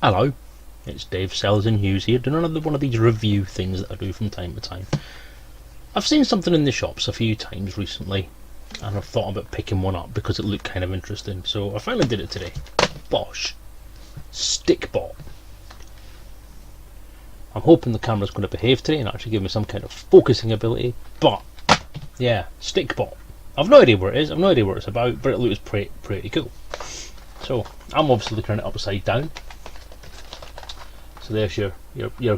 Hello, it's Dave Selezen News here, doing another one of these review things that I do from time to time. I've seen something in the shops a few times recently, and I've thought about picking one up because it looked kind of interesting, so I finally did it today. Bosh. Stickbot. I'm hoping the camera's going to behave today and actually give me some kind of focusing ability, but yeah, Stickbot. I've no idea where it is, I've no idea what it's about, but it looks pretty cool. So, I'm obviously looking at it upside down. So there's your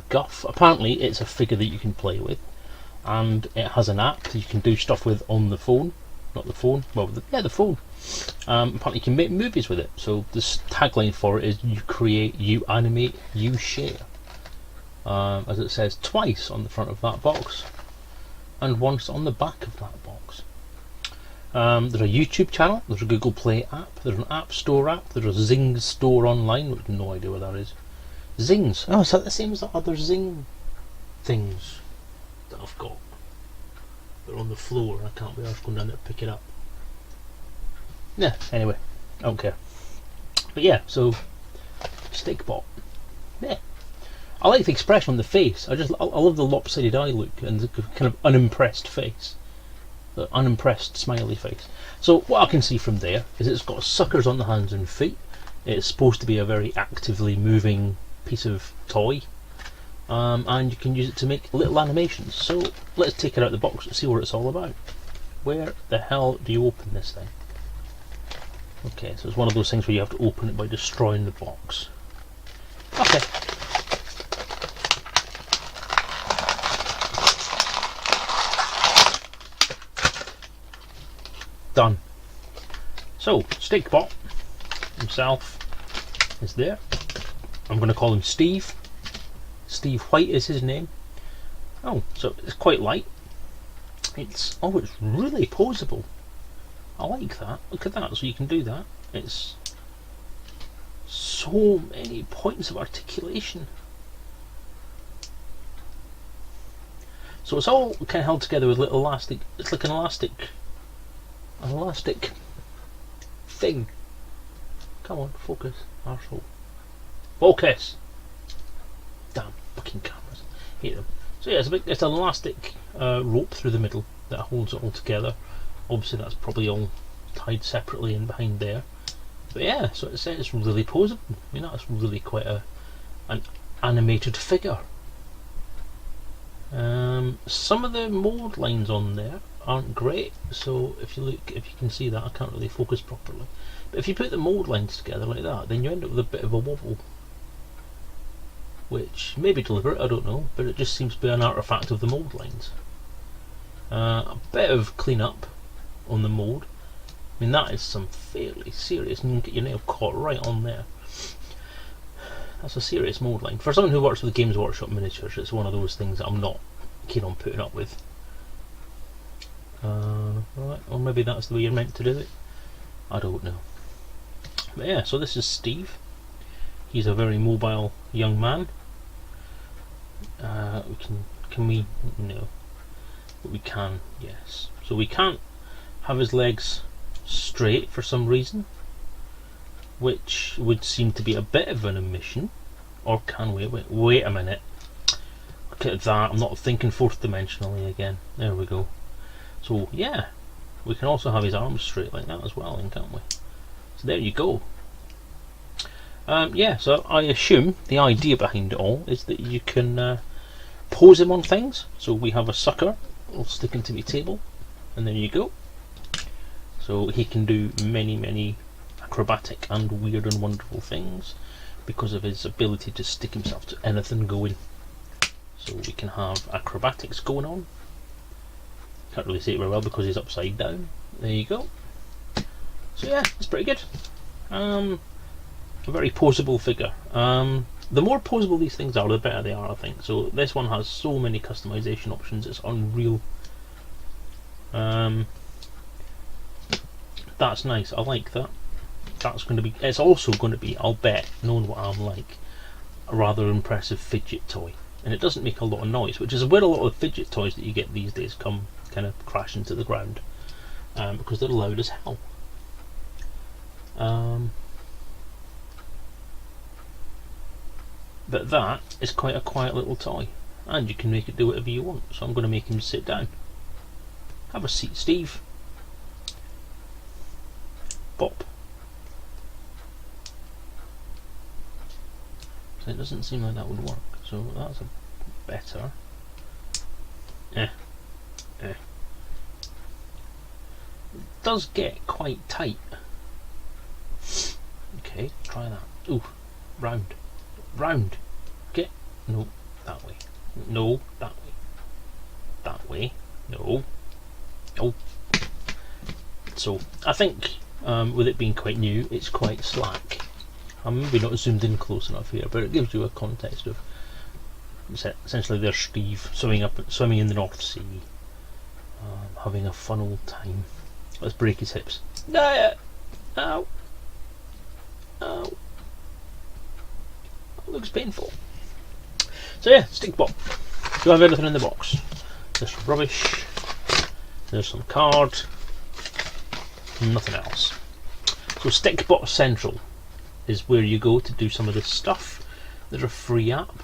guff. Apparently it's a figure that you can play with, and it has an app that you can do stuff with on the phone. Not the phone, well, the phone. Apparently you can make movies with it. So this tagline for it is: you create, you animate, you share. As it says twice on the front of that box, and once on the back of that box. There's a YouTube channel, there's a Google Play app, there's an App Store app, there's a Zing store online, which I have no idea what that is. Zings. Oh, is that the same as the other Zing things that I've got? They're on the floor and I can't be arsed going down there to pick it up. Yeah, anyway, I don't care. But yeah, so Stickbot. Yeah. I like the expression on the face. I love the lopsided eye look and the kind of unimpressed face. The unimpressed smiley face. So what I can see from there is it's got suckers on the hands and feet. It's supposed to be a very actively moving piece of toy, and you can use it to make little animations. So let's take it out of the box and see what it's all about. Where the hell do you open this thing? Okay, so it's one of those things where you have to open it by destroying the box. Okay. Done. So, Stickbot himself is there. I'm going to call him Steve. Steve White is his name. Oh, so it's quite light. It's really poseable. I like that. Look at that. So you can do that. It's so many points of articulation. So it's all kind of held together with little elastic. It's like an elastic thing. Come on, focus, arsehole. Focus! Damn fucking cameras. Hate them. So yeah, it's an elastic rope through the middle that holds it all together. Obviously that's probably all tied separately in behind there. But yeah, so it's really poseable. I mean, that's really quite an animated figure. Some of the mould lines on there aren't great, so if you can see that, I can't really focus properly. But if you put the mould lines together like that, then you end up with a bit of a wobble, which may be deliberate, I don't know, but it just seems to be an artefact of the mould lines. A bit of clean up on the mould. I mean, that is some fairly serious, and you can get your nail caught right on there. That's a serious mould line. For someone who works with Games Workshop miniatures, it's one of those things that I'm not keen on putting up with. Right, or maybe that's the way you're meant to do it. I don't know. But yeah, so this is Steve. He's a very mobile young man. Can we? No. But we can, yes. So we can't have his legs straight for some reason, which would seem to be a bit of an omission. Or can we? Wait a minute. Look at that, I'm not thinking fourth dimensionally again. There we go. So yeah, we can also have his arms straight like that as well, can't we? So there you go. Yeah, so I assume the idea behind it all is that you can pose him on things. So we have a sucker, I'll stick him to my table, and there you go. So he can do many acrobatic and weird and wonderful things because of his ability to stick himself to anything going. So we can have acrobatics going on. Can't really see it very well because he's upside down. There you go. So yeah, it's pretty good. A very poseable figure. The more poseable these things are, the better they are, I think. So this one has so many customization options, it's unreal. That's nice, I like that. It's also going to be, I'll bet, knowing what I'm like, a rather impressive fidget toy. And it doesn't make a lot of noise, which is where a lot of fidget toys that you get these days come kind of crashing to the ground, because they're loud as hell. But that is quite a quiet little toy, and you can make it do whatever you want. So I'm going to make him sit down. Have a seat, Steve. Bop. So it doesn't seem like that would work. So that's a better. It does get quite tight. Okay, try that. Ooh, round. Round. Get. No, that way. No, that way. That way. No. Oh. So, I think with it being quite new, it's quite slack. I'm maybe not zoomed in close enough here, but it gives you a context of essentially there's Steve swimming in the North Sea, having a fun old time. Let's break his hips. Ow! Ow! That looks painful. So yeah, Stickbot. Do I have everything in the box? There's some rubbish. There's some card. Nothing else. So Stickbot Central is where you go to do some of this stuff. There's a free app.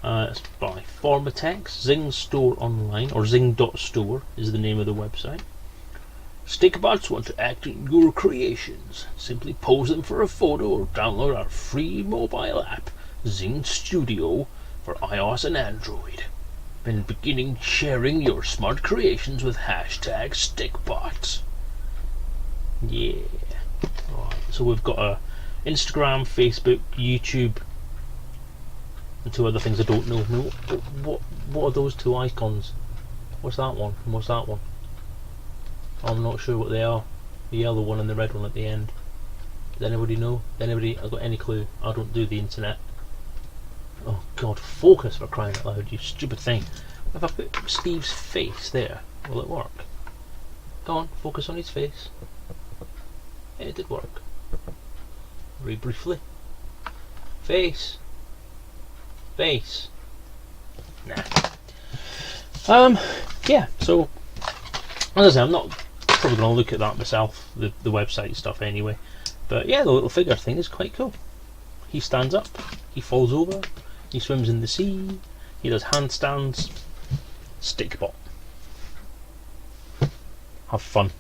It's by Formatex. Zing Store Online, or zing.store is the name of the website. Stickbots want to act in your creations. Simply pose them for a photo or download our free mobile app, Zing Studio, for iOS and Android. Then beginning sharing your smart creations with hashtag Stickbot. Yeah. Right, so we've got a Instagram, Facebook, YouTube, and two other things I don't know. What are those two icons? What's that one and what's that one? I'm not sure what they are. The yellow one and the red one at the end. Does anybody know? Anybody got any clue? I don't do the internet. Oh God, focus, for crying out loud, you stupid thing. If I put Steve's face there, will it work? Go on, focus on his face. It did work. Very briefly. Face. Face. Nah. Yeah, so as I say, I'm not probably going to look at that myself, the website stuff anyway. But yeah, the little figure thing is quite cool. He stands up, he falls over, he swims in the sea, he does handstands. Stickbot. Have fun.